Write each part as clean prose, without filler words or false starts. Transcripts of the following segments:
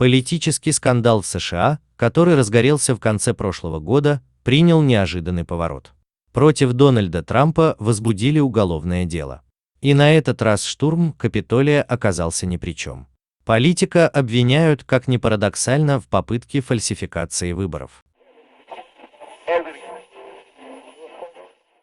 Политический скандал в США, который разгорелся в конце прошлого года, принял неожиданный поворот. Против Дональда Трампа возбудили уголовное дело. И на этот раз штурм Капитолия оказался ни при чем. Политика обвиняют, как ни парадоксально, в попытке фальсификации выборов.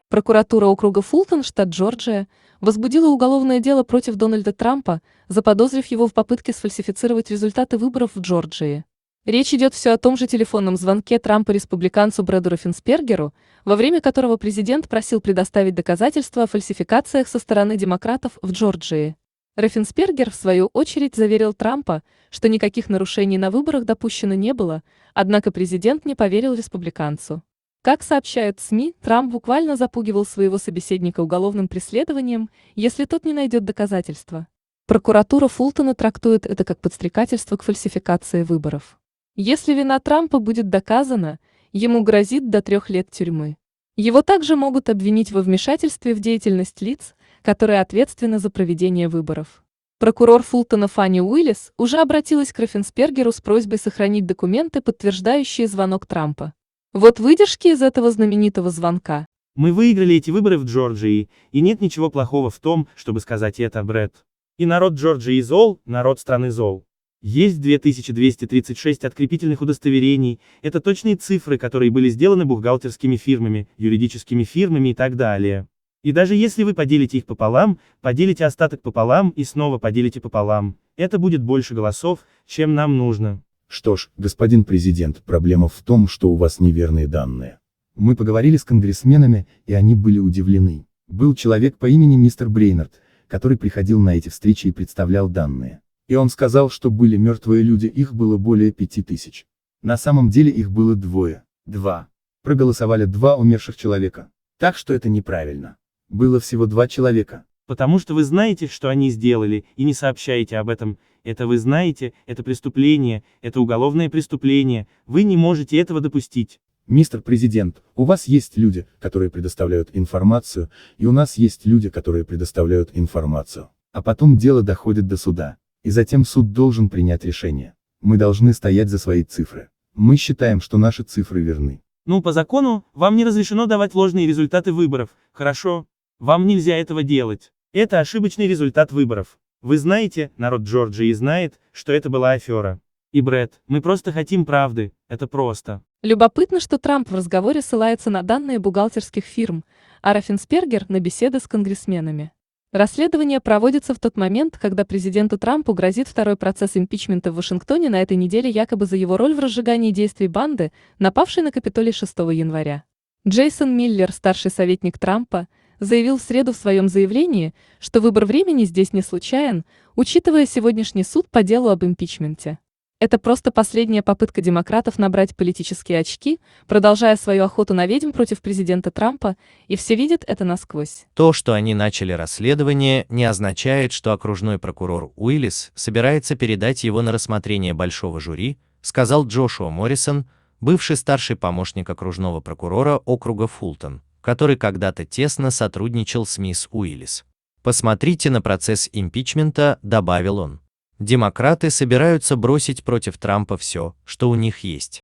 Прокуратура округа Фултон, штат Джорджия, возбудила уголовное дело против Дональда Трампа, заподозрив его в попытке сфальсифицировать результаты выборов в Джорджии. Речь идет все о том же телефонном звонке Трампа республиканцу Брэду Раффенспергеру, во время которого президент просил предоставить доказательства о фальсификациях со стороны демократов в Джорджии. Раффенспергер, в свою очередь, заверил Трампа, что никаких нарушений на выборах допущено не было, однако президент не поверил республиканцу. Как сообщают СМИ, Трамп буквально запугивал своего собеседника уголовным преследованием, если тот не найдет доказательства. Прокуратура Фултона трактует это как подстрекательство к фальсификации выборов. Если вина Трампа будет доказана, ему грозит до 3 лет тюрьмы. Его также могут обвинить во вмешательстве в деятельность лиц, которые ответственны за проведение выборов. Прокурор Фултона Фанни Уиллис уже обратилась к Раффенспергеру с просьбой сохранить документы, подтверждающие звонок Трампа. Вот выдержки из этого знаменитого звонка. Мы выиграли эти выборы в Джорджии, и нет ничего плохого в том, чтобы сказать это, Брэд. И народ Джорджии зол, народ страны зол. Есть 2236 открепительных удостоверений, это точные цифры, которые были сделаны бухгалтерскими фирмами, юридическими фирмами и так далее. И даже если вы поделите их пополам, поделите остаток пополам и снова поделите пополам, это будет больше голосов, чем нам нужно. Что ж, господин президент, проблема в том, что у вас неверные данные. Мы поговорили с конгрессменами, и они были удивлены. Был человек по имени мистер Брейнард, который приходил на эти встречи и представлял данные. И он сказал, что были мертвые люди, их было более 5000. На самом деле их было два. Проголосовали 2 умерших человека. Так что это неправильно. Было всего 2 человека. Потому что вы знаете, что они сделали, и не сообщаете об этом. Это вы знаете, это преступление, это уголовное преступление, вы не можете этого допустить. Мистер президент, у вас есть люди, которые предоставляют информацию, и у нас есть люди, которые предоставляют информацию. А потом дело доходит до суда. И затем суд должен принять решение. Мы должны стоять за свои цифры. Мы считаем, что наши цифры верны. Ну, по закону, вам не разрешено давать ложные результаты выборов, хорошо? Вам нельзя этого делать. Это ошибочный результат выборов. Вы знаете, народ Джорджии знает, что это была афера. И Брэд, мы просто хотим правды, это просто. Любопытно, что Трамп в разговоре ссылается на данные бухгалтерских фирм, а Раффенспергер на беседы с конгрессменами. Расследование проводится в тот момент, когда президенту Трампу грозит второй процесс импичмента в Вашингтоне на этой неделе якобы за его роль в разжигании действий банды, напавшей на Капитолий 6 января. Джейсон Миллер, старший советник Трампа, заявил в среду в своем заявлении, что выбор времени здесь не случайен, учитывая сегодняшний суд по делу об импичменте. Это просто последняя попытка демократов набрать политические очки, продолжая свою охоту на ведьм против президента Трампа, и все видят это насквозь. То, что они начали расследование, не означает, что окружной прокурор Уиллис собирается передать его на рассмотрение большого жюри, сказал Джошуа Моррисон, бывший старший помощник окружного прокурора округа Фултон, который когда-то тесно сотрудничал с мисс Уиллис. «Посмотрите на процесс импичмента», — добавил он. Демократы собираются бросить против Трампа все, что у них есть.